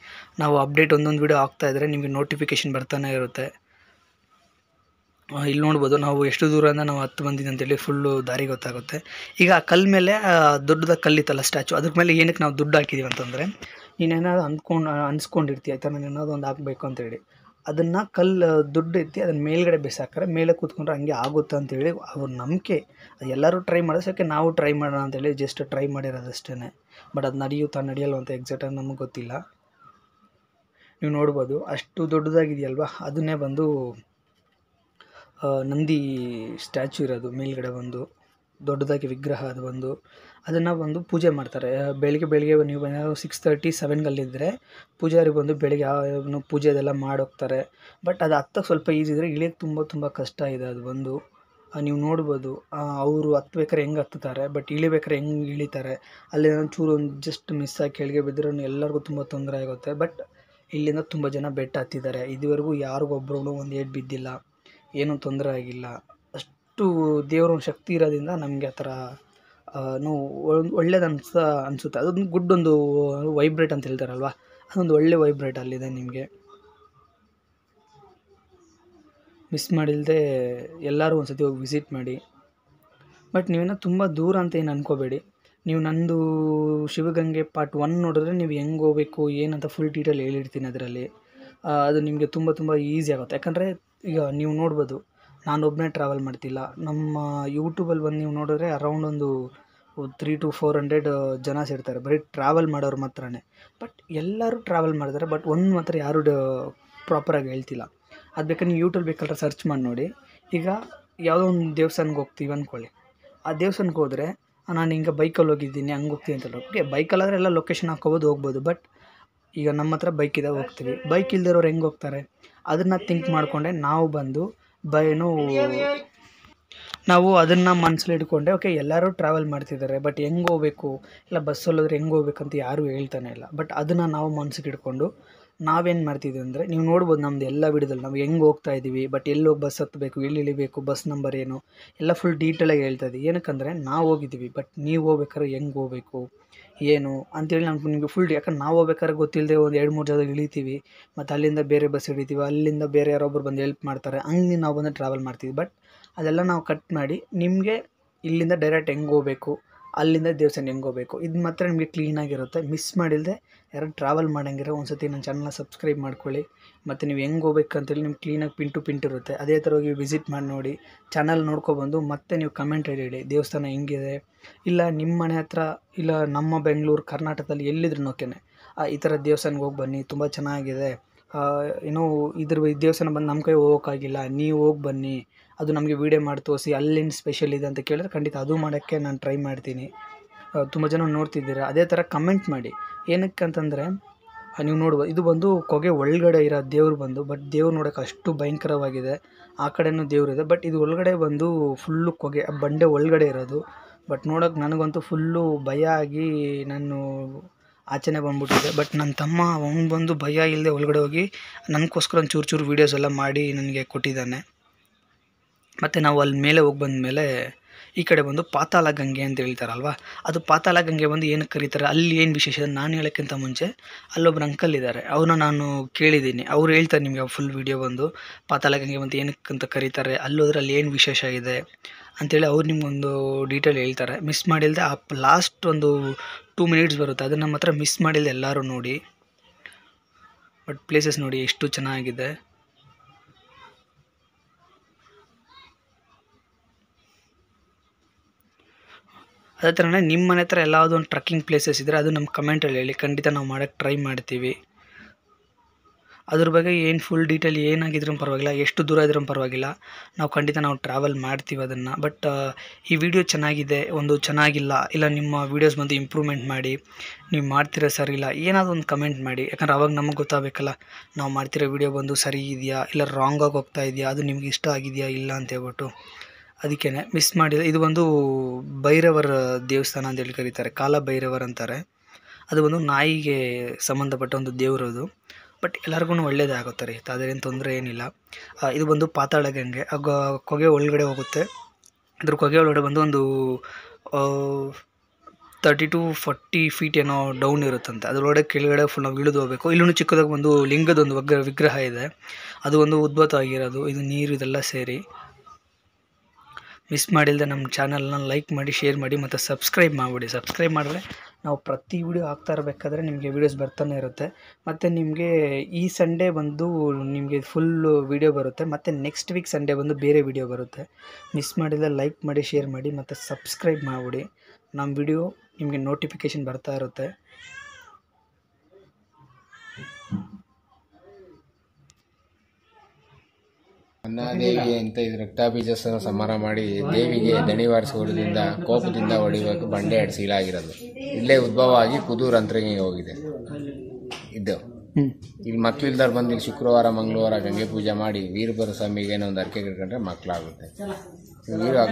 ನಾವು ಅಪ್ಡೇಟ್ ಒಂದೊಂದು ವೀಡಿಯೋ ಆಗ್ತಾಯಿದ್ರೆ ನಿಮಗೆ ನೋಟಿಫಿಕೇಷನ್ ಬರ್ತಾನೆ ಇರುತ್ತೆ. ಇಲ್ಲಿ ನೋಡ್ಬೋದು ನಾವು ಎಷ್ಟು ದೂರದಿಂದ ನಾವು ಹತ್ತು ಬಂದಿದ್ದು ಅಂತೇಳಿ ಫುಲ್ಲು ದಾರಿ ಗೊತ್ತಾಗುತ್ತೆ. ಈಗ ಆ ಕಲ್ಲು ಮೇಲೆ ದೊಡ್ಡದಾಗಿ ಕಲ್ಲಿತ್ತಲ್ಲ ಸ್ಟ್ಯಾಚು, ಅದ್ರ ಮೇಲೆ ಏನಕ್ಕೆ ನಾವು ದುಡ್ಡು ಹಾಕಿದ್ದೀವಿ ಅಂತಂದರೆ, ನೀನೇನಾದ್ರು ಅನ್ಸ್ಕೊಂಡಿರ್ತೀಯ ಆಯ್ತಾ, ನಾನು ಏನಾದ್ರು ಒಂದು ಹಾಕಬೇಕು ಅಂತೇಳಿ, ಅದನ್ನು ದುಡ್ಡು ಎತ್ತಿ ಅದನ್ನ ಮೇಲ್ಗಡೆ ಬೆಸಾಕ್ರೆ ಮೇಲೆ ಕೂತ್ಕೊಂಡ್ರೆ ಹಂಗೆ ಆಗುತ್ತೆ ಅಂತೇಳಿ ಅವ್ರ ನಂಬಿಕೆ. ಅದು ಎಲ್ಲರೂ ಟ್ರೈ ಮಾಡೋದಕ್ಕೆ ನಾವು ಟ್ರೈ ಮಾಡೋಣ ಅಂತೇಳಿ ಜಸ್ಟ್ ಟ್ರೈ ಮಾಡಿರೋದಷ್ಟೇ. ಬಟ್ ಅದು ನಡೆಯಲ್ಲ ಅಂತ ಎಕ್ಸಾಕ್ಟಾಗಿ ನಮಗೆ ಗೊತ್ತಿಲ್ಲ. ನೀವು ನೋಡ್ಬೋದು ಅಷ್ಟು ದೊಡ್ಡದಾಗಿದೆಯಲ್ವಾ, ಅದನ್ನೇ ಬಂದು ನಂದಿ ಸ್ಟ್ಯಾಚು ಇರೋದು ಮೇಲ್ಗಡೆ ಒಂದು ದೊಡ್ಡದಾಗಿ ವಿಗ್ರಹ. ಅದು ಬಂದು ಅದನ್ನು ಬಂದು ಪೂಜೆ ಮಾಡ್ತಾರೆ. ಬೆಳಿಗ್ಗೆ ನೀವು 6:30, 7ಗಲ್ಲಿದ್ದರೆ ಪೂಜಾರಿ ಬಂದು ಬೆಳಿಗ್ಗೆ ಪೂಜೆ ಅದೆಲ್ಲ ಮಾಡೋಗ್ತಾರೆ. ಬಟ್ ಅದು ಹತ್ತಕ್ಕೆ ಸ್ವಲ್ಪ ಈಸಿ ಇದ್ದರೆ ಇಳಿಯೋಕ್ಕೆ ತುಂಬ ಕಷ್ಟ ಇದೆ. ಅದು ಬಂದು ನೀವು ನೋಡ್ಬೋದು, ಅವರು ಹತ್ಬೇಕಾರೆ ಹೆಂಗೆ ಹತ್ತುತ್ತಾರೆ, ಬಟ್ ಇಳಿಬೇಕಾರೆ ಹೆಂಗೆ ಇಳಿತಾರೆ. ಅಲ್ಲಿ ಒಂಚೂರು ಜಸ್ಟ್ ಮಿಸ್ ಆಗಿ ಕೆಳಗೆ ಬಿದ್ದರೂ ಎಲ್ಲರಿಗೂ ತುಂಬ ತೊಂದರೆ ಆಗುತ್ತೆ. ಬಟ್ ಇಲ್ಲಿಂದ ತುಂಬ ಜನ ಬೆಟ್ಟ ಹತ್ತಿದ್ದಾರೆ. ಇದುವರೆಗೂ ಯಾರಿಗೊಬ್ರು ಒಂದು ಏಟು ಬಿದ್ದಿಲ್ಲ, ಏನೂ ತೊಂದರೆ ಆಗಿಲ್ಲ. ಅಷ್ಟು ದೇವ್ರ ಶಕ್ತಿ ಇರೋದ್ರಿಂದ ನಮಗೆ ಆ ಥರ ಒಳ್ಳೇದು ಅನಿಸುತ್ತೆ. ಅದೊಂದು ಗುಡ್ ಒಂದು ವೈಬ್ರೇಟ್ ಅಂತ ಹೇಳ್ತಾರಲ್ವ, ಅದೊಂದು ಒಳ್ಳೆ ವೈಬ್ರೇಟ್ ಅಲ್ಲಿದೆ ನಿಮಗೆ. ಮಿಸ್ ಮಾಡಿಲ್ಲದೆ ಎಲ್ಲರೂ ಒಂದು ಸತಿ ಹೋಗಿ ವಿಸಿಟ್ ಮಾಡಿ. ಬಟ್ ನೀವೇನೋ ತುಂಬ ದೂರ ಅಂತ ಏನು ಅಂದ್ಕೋಬೇಡಿ. ನೀವು ನಂದು ಶಿವಗಂಗೆ ಪಾರ್ಟ್ 1 ನೋಡಿದ್ರೆ ನೀವು ಹೆಂಗೆ ಹೋಗಬೇಕು ಏನಂತ ಫುಲ್ ಡೀಟೇಲ್ ಹೇಳಿರ್ತೀನಿ ಅದರಲ್ಲಿ. ಅದು ನಿಮಗೆ ತುಂಬ ಈಸಿ ಆಗುತ್ತೆ. ಯಾಕಂದರೆ ಈಗ ನೀವು ನೋಡ್ಬೋದು, ನಾನೊಬ್ಬನೇ ಟ್ರಾವೆಲ್ ಮಾಡ್ತಿಲ್ಲ. ನಮ್ಮ ಯೂಟ್ಯೂಬಲ್ಲಿ ಬಂದು ನೀವು ನೋಡಿದ್ರೆ ಅರೌಂಡ್ ಒಂದು 300 to 400 ಜನ ಸೇರ್ತಾರೆ, ಬರೀ ಟ್ರಾವೆಲ್ ಮಾಡೋರು ಮಾತ್ರನೇ. ಬಟ್ ಎಲ್ಲರೂ ಟ್ರಾವೆಲ್ ಮಾಡ್ತಾರೆ, ಬಟ್ ಒಂದು ಮಾತ್ರ ಯಾರೂ ಪ್ರಾಪರಾಗಿ ಹೇಳ್ತಿಲ್ಲ. ಅದು ಬೇಕಾದ್ರೆ ನೀವು ಯೂಟ್ಯೂಬ್ ಬೇಕಾದ್ರೆ ಸರ್ಚ್ ಮಾಡಿ ನೋಡಿ. ಈಗ ಯಾವುದೋ ಒಂದು ದೇವಸ್ಥಾನಕ್ಕೆ ಹೋಗ್ತೀವಿ ಅಂದ್ಕೊಳ್ಳಿ, ಆ ದೇವಸ್ಥಾನಕ್ಕೆ ಹೋದರೆ ನಾನು ಹಿಂಗೆ ಬೈಕಲ್ಲಿ ಹೋಗಿದ್ದೀನಿ ಹಂಗೆ ಹೋಗ್ತೀನಿ ಅಂತಲ್ಲ. ಓಕೆ, ಬೈಕಲ್ಲಾದರೆ ಎಲ್ಲ ಲೊಕೇಶನ್ ಹಾಕ್ಕೋಬೋದು, ಹೋಗ್ಬೋದು. ಬಟ್ ಈಗ ನಮ್ಮ ಹತ್ರ ಬೈಕ್ ಇದೆ, ಹೋಗ್ತೀವಿ. ಬೈಕ್ ಇಲ್ದಿರೋರು ಹೆಂಗೆ ಹೋಗ್ತಾರೆ? ಅದನ್ನು ಥಿಂಕ್ ಮಾಡಿಕೊಂಡೆ ನಾವು ಅದನ್ನು ಮನಸ್ಸಲ್ಲಿ ಇಟ್ಕೊಂಡೆ. ಓಕೆ, ಎಲ್ಲರೂ ಟ್ರಾವೆಲ್ ಮಾಡ್ತಿದ್ದಾರೆ, ಬಟ್ ಹೆಂಗೆ ಹೋಗ್ಬೇಕು, ಇಲ್ಲ ಬಸ್ಸಲ್ಲಿ ಹೋದ್ರೆ ಹೆಂಗೆ ಹೋಗ್ಬೇಕಂತ ಯಾರೂ ಹೇಳ್ತಾನೆ ಇಲ್ಲ. ಬಟ್ ಅದನ್ನು ನಾವು ಮನಸ್ಸಿಗೆ ಇಟ್ಕೊಂಡು ನಾವೇನು ಮಾಡ್ತಿದ್ವಿ ಅಂದರೆ, ನೀವು ನೋಡ್ಬೋದು ನಮ್ಮದು ಎಲ್ಲ ವಿಡಿಯೋದಲ್ಲಿ ನಾವು ಹೆಂಗೆ ಹೋಗ್ತಾ ಇದ್ದೀವಿ, ಬಟ್ ಎಲ್ಲಿ ಹೋಗಿ ಬಸ್ ಹತ್ತಬೇಕು, ಎಲ್ಲಿ ಇಳಿಬೇಕು, ಬಸ್ ನಂಬರ್ ಏನು, ಎಲ್ಲ ಫುಲ್ ಡೀಟೇಲಾಗಿ ಹೇಳ್ತಾ ಇದ್ದೀವಿ. ಏನಕ್ಕಂದರೆ ನಾವು ಹೋಗಿದ್ದೀವಿ, ಬಟ್ ನೀವು ಹೋಗ್ಬೇಕಾದ್ರೆ ಹೆಂಗೆ ಹೋಗಬೇಕು ಏನು ಅಂತೇಳಿ ನಾನು ನಿಮಗೆ ಫುಲ್, ಯಾಕಂದ್ರೆ ನಾವು ಹೋಗ್ಬೇಕಾದ್ರೆ ಗೊತ್ತಿಲ್ಲದೆ ಒಂದು 2-3 ಜಾಗದಲ್ಲಿ ಇಳಿತೀವಿ, ಮತ್ತು ಅಲ್ಲಿಂದ ಬೇರೆ ಬಸ್ ಹಿಡಿತೀವಿ, ಅಲ್ಲಿಂದ ಬೇರೆ ಯಾರೊಬ್ಬರು ಬಂದು ಹೆಲ್ಪ್ ಮಾಡ್ತಾರೆ, ಹಂಗೆ ನಾವು ಬಂದು ಟ್ರಾವೆಲ್ ಮಾಡ್ತೀವಿ. ಬಟ್ ಅದೆಲ್ಲ ನಾವು ಕಟ್ ಮಾಡಿ ನಿಮಗೆ ಇಲ್ಲಿಂದ ಡೈರೆಕ್ಟ್ ಹೆಂಗೆ ಹೋಗಬೇಕು, ಅಲ್ಲಿಂದ ದೇವಸ್ಥಾನ ಹೆಂಗೆ ಹೋಗಬೇಕು, ಇದು ಮಾತ್ರ ನಿಮಗೆ ಕ್ಲೀನಾಗಿರುತ್ತೆ. ಮಿಸ್ ಮಾಡಿಲ್ಲದೆ ಯಾರು ಟ್ರಾವೆಲ್ ಮಾಡೋಂಗಿರೋ ಒಂದು ಸತಿ ನನ್ನ ಚಾನಲ್ನ ಸಬ್ಸ್ಕ್ರೈಬ್ ಮಾಡ್ಕೊಳ್ಳಿ. ಮತ್ತು ನೀವು ಹೆಂಗೆ ಹೋಗ್ಬೇಕು ಅಂತೇಳಿ ನಿಮ್ಗೆ ಕ್ಲೀನಾಗಿ ಪಿಂಟ್ ಇರುತ್ತೆ. ಅದೇ ಥರ ಹೋಗಿ ವಿಸಿಟ್ ಮಾಡಿ ನೋಡಿ, ಚಾನಲ್ ನೋಡ್ಕೊಬಂದು ಮತ್ತೆ ನೀವು ಕಮೆಂಟ್ ಹೇಳಿ ದೇವಸ್ಥಾನ ಹೆಂಗಿದೆ, ಇಲ್ಲ ನಿಮ್ಮ ಮನೆ ಹತ್ರ, ಇಲ್ಲ ನಮ್ಮ ಬೆಂಗಳೂರು ಕರ್ನಾಟಕದಲ್ಲಿ ಎಲ್ಲಿದ್ರು ಓಕೆನೆ, ಈ ಥರ ದೇವಸ್ಥಾನಕ್ಕೆ ಹೋಗಿ ಬನ್ನಿ, ತುಂಬ ಚೆನ್ನಾಗಿದೆ, ಏನೋ ಇದ್ರ ದೇವಸ್ಥಾನ ಬಂದು ನಮ್ಮ ಕೈ ಹೋಗೋಕ್ಕಾಗಿಲ್ಲ, ನೀವು ಹೋಗಿ ಬನ್ನಿ, ಅದು ನಮಗೆ ವೀಡಿಯೋ ಮಾಡಿ ತೋರಿಸಿ ಅಲ್ಲೇನು ಸ್ಪೆಷಲ್ ಇದೆ ಅಂತ ಕೇಳಿದ್ರೆ ಖಂಡಿತ ಅದು ಮಾಡೋಕ್ಕೆ ನಾನು ಟ್ರೈ ಮಾಡ್ತೀನಿ. ತುಂಬ ಜನ ನೋಡ್ತಿದ್ದೀರಾ, ಅದೇ ಥರ ಕಮೆಂಟ್ ಮಾಡಿ. ಏನಕ್ಕೆ ಅಂತಂದರೆ ನೀವು ನೋಡ್ಬೋದು, ಇದು ಬಂದು ಕೊಗೆ ಒಳಗಡೆ ಇರೋ ದೇವ್ರು ಬಂದು, ಬಟ್ ದೇವ್ರು ನೋಡೋಕೆ ಅಷ್ಟು ಭಯಂಕರವಾಗಿದೆ. ಆ ಕಡೆಯೂ ದೇವ್ರಿದೆ, ಬಟ್ ಇದು ಒಳಗಡೆ ಬಂದು ಫುಲ್ಲು ಕೊಗೆ, ಬಂಡೆ ಒಳಗಡೆ ಇರೋದು. ಬಟ್ ನೋಡೋಕೆ ನನಗಂತೂ ಫುಲ್ಲು ಭಯ ಆಗಿ ನಾನು ಆಚೆನೇ ಬಂದ್ಬಿಟ್ಟಿದೆ. ಬಟ್ ನನ್ನ ತಮ್ಮ ಅವ್ನು ಬಂದು ಭಯ ಇಲ್ಲದೆ ಒಳಗಡೆ ಹೋಗಿ ನನಗೋಸ್ಕರ ಒಂದು ಚೂರು ವೀಡಿಯೋಸ್ ಎಲ್ಲ ಮಾಡಿ ನನಗೆ ಕೊಟ್ಟಿದ್ದಾನೆ. ಮತ್ತು ನಾವು ಅಲ್ಲಿ ಮೇಲೆ ಹೋಗಿ ಬಂದಮೇಲೆ ಈ ಕಡೆ ಬಂದು ಪಾತಾಳ ಗಂಗೆ ಅಂತ ಹೇಳ್ತಾರಲ್ವ, ಅದು ಪಾತಾಳ ಗಂಗೆ ಬಂದು ಏನಕ್ಕೆ ಕರೀತಾರೆ, ಅಲ್ಲಿ ಏನು ವಿಶೇಷ ನಾನು ಹೇಳೋಕ್ಕಿಂತ ಮುಂಚೆ ಅಲ್ಲೊಬ್ರು ಅಂಕಲ್ ಇದ್ದಾರೆ, ಅವ್ರನ್ನ ನಾನು ಕೇಳಿದ್ದೀನಿ. ಅವ್ರು ಹೇಳ್ತಾರೆ ನಿಮಗೆ ಫುಲ್ ವೀಡಿಯೋ ಬಂದು ಪಾತಾಳ ಗಂಗೆ ಬಂದು ಏನಕ್ಕಂತ ಕರೀತಾರೆ, ಅಲ್ಲೋದ್ರೆ ಅಲ್ಲಿ ಏನು ವಿಶೇಷ ಇದೆ ಅಂಥೇಳಿ ಅವ್ರು ನಿಮಗೊಂದು ಡೀಟೇಲ್ ಹೇಳ್ತಾರೆ. ಮಿಸ್ ಮಾಡಿಲ್ಲದೆ ಆ ಲಾಸ್ಟ್ ಒಂದು 2 minutes ಬರುತ್ತೆ, ಅದನ್ನು ಮಾತ್ರ ಮಿಸ್ ಮಾಡಿಲ್ಲದೆ ಎಲ್ಲರೂ ನೋಡಿ. ಬಟ್ ಪ್ಲೇಸಸ್ ನೋಡಿ ಎಷ್ಟು ಚೆನ್ನಾಗಿದೆ. ಅದೇ ಥರನೇ ನಿಮ್ಮ ಮನೆ ಹತ್ರ ಎಲ್ಲಾದರೂ ಒಂದು ಟ್ರಕ್ಕಿಂಗ್ ಪ್ಲೇಸಸ್ ಇದ್ದರೆ ಅದು ನಮ್ಮ ಕಮೆಂಟಲ್ಲಿ ಹೇಳಿ, ಖಂಡಿತ ನಾವು ಮಾಡೋಕ್ಕೆ ಟ್ರೈ ಮಾಡ್ತೀವಿ. ಅದ್ರ ಬಗ್ಗೆ ಏನು ಫುಲ್ ಡೀಟೇಲ್ ಏನಾಗಿದ್ರೂ ಪರವಾಗಿಲ್ಲ, ಎಷ್ಟು ದೂರ ಇದ್ರೂ ಪರವಾಗಿಲ್ಲ, ನಾವು ಖಂಡಿತ ಟ್ರಾವೆಲ್ ಮಾಡ್ತೀವಿ ಅದನ್ನು. ಬಟ್ ಈ ವಿಡಿಯೋ ಚೆನ್ನಾಗಿದೆ, ಒಂದು ಚೆನ್ನಾಗಿಲ್ಲ, ಇಲ್ಲ ನಿಮ್ಮ ವೀಡಿಯೋಸ್ ಬಂದು ಇಂಪ್ರೂವ್ಮೆಂಟ್ ಮಾಡಿ, ನೀವು ಮಾಡ್ತಿರೋ ಸರಿ ಇಲ್ಲ, ಏನಾದರೂ ಒಂದು ಕಮೆಂಟ್ ಮಾಡಿ. ಯಾಕಂದ್ರೆ ಅವಾಗ ನಮಗೆ ಗೊತ್ತಾಗಬೇಕಲ್ಲ, ನಾವು ಮಾಡ್ತಿರೋ ವಿಡಿಯೋ ಬಂದು ಸರಿ ಇದೆಯಾ ಇಲ್ಲ ರಾಂಗಾಗಿ ಹೋಗ್ತಾ ಇದೆಯಾ, ಅದು ನಿಮ್ಗೆ ಇಷ್ಟ ಆಗಿದೆಯಾ ಇಲ್ಲ ಅಂತೇಳ್ಬಿಟ್ಟು. ಅದಕ್ಕೇ ಮಿಸ್ ಮಾಡಿದೆ. ಇದು ಒಂದು ಭೈರವರ ದೇವಸ್ಥಾನ ಅಂತೇಳಿ ಕರೀತಾರೆ, ಕಾಲ ಭೈರವರ್ ಅಂತಾರೆ. ಅದು ಒಂದು ನಾಯಿಗೆ ಸಂಬಂಧಪಟ್ಟ ಒಂದು ದೇವರದು. ಬಟ್ ಎಲ್ಲರಿಗೂ ಒಳ್ಳೇದೇ ಆಗುತ್ತಾರೆ, ಅದೇನು ತೊಂದರೆ ಏನಿಲ್ಲ. ಇದು ಬಂದು ಪಾತಾಳ ಗಂಗೆ, ಕೊಗೆ ಒಳಗಡೆ ಹೋಗುತ್ತೆ. ಅದ್ರ ಕೊಗೆ ಒಳಗಡೆ ಬಂದು ಒಂದು 30 to 40 feet ಏನೋ ಡೌನ್ ಇರುತ್ತಂತೆ. ಅದರೊಳಗಡೆ ಕೆಳಗಡೆ ಫುಲ್ ನಾವು ಇಳಿದು ಹೋಗಬೇಕು. ಇಲ್ಲೂ ಚಿಕ್ಕದಾಗಿ ಒಂದು ಲಿಂಗದೊಂದು ವಿಗ್ರಹ ಇದೆ, ಅದು ಒಂದು ಉದ್ಭುತ ಆಗಿರೋದು. ಇದು ನೀರು ಇದೆಲ್ಲ ಸೇರಿ. ಮಿಸ್ ಮಾಡಿಲ್ಲದೆ ನಮ್ಮ ಚಾನಲ್ನ ಲೈಕ್ ಮಾಡಿ, ಶೇರ್ ಮಾಡಿ ಮತ್ತು ಸಬ್ಸ್ಕ್ರೈಬ್ ಮಾಡಿಬಿಡಿ. ಸಬ್ಸ್ಕ್ರೈಬ್ ಮಾಡಿದ್ರೆ ನಾವು ಪ್ರತಿ ವಿಡಿಯೋ ಹಾಕ್ತಾ ಇರಬೇಕಾದ್ರೆ ನಿಮಗೆ ವೀಡಿಯೋಸ್ ಬರ್ತಾನೆ ಇರುತ್ತೆ. ಮತ್ತು ನಿಮಗೆ ಈ ಸಂಡೇ ಬಂದು ನಿಮಗೆ ಫುಲ್ಲು ವೀಡಿಯೋ ಬರುತ್ತೆ, ಮತ್ತು ನೆಕ್ಸ್ಟ್ ವೀಕ್ ಸಂಡೇ ಬಂದು ಬೇರೆ ವೀಡಿಯೋ ಬರುತ್ತೆ. ಮಿಸ್ ಮಾಡಿಲ್ಲದೆ ಲೈಕ್ ಮಾಡಿ, ಶೇರ್ ಮಾಡಿ ಮತ್ತು ಸಬ್ಸ್ಕ್ರೈಬ್ ಮಾಡಿಬಿಡಿ. ನಮ್ಮ ವಿಡಿಯೋ ನಿಮಗೆ ನೋಟಿಫಿಕೇಷನ್ ಬರ್ತಾ ಇರುತ್ತೆ. ದೇವಿಗೆ ಅಂತ ಇದು ರಕ್ತಾಭಿಜಾಸನ ಸಂಹಾರ ಮಾಡಿ ದೇವಿಗೆ ದಣಿವಾರಿಸುವುದರಿಂದ ಕೋಪದಿಂದ ಹೊಡಿಬೇಕು ಬಂಡೆ ಸೀಲಾಗಿರೋದು. ಇಲ್ಲೇ ಉದ್ಭವ ಆಗಿ ಕುದೂರು ಅಂತರಿಗೆ ಹೋಗಿದೆ. ಇದು ಇಲ್ಲಿ ಮಕ್ಕಳಿಲ್ದಾರ ಬಂದು ಈಗ ಶುಕ್ರವಾರ ಮಂಗಳವಾರ ಗಂಗೆ ಪೂಜೆ ಮಾಡಿ ವೀರಭದ್ರ ಸ್ವಾಮಿಗೆ ಏನೋ ಒಂದು ಅರ್ಕೆ ಕಿಡ್ಕೊಂಡ್ರೆ ಮಕ್ಕಳಾಗುತ್ತೆ.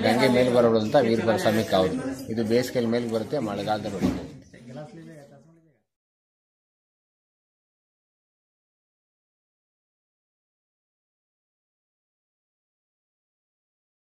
ಗಂಗೆ ಮೇಲೆ ಬರೋದು ಅಂತ ವೀರಭದ್ರ ಸ್ವಾಮಿ ಕಾವುದು. ಇದು ಬೇಸಿಗೆಯಲ್ಲಿ ಮೇಲೆ ಬರುತ್ತೆ, ಮಳೆಗಾಲದಲ್ಲಿ ಹೊಡಿಬೇಕು.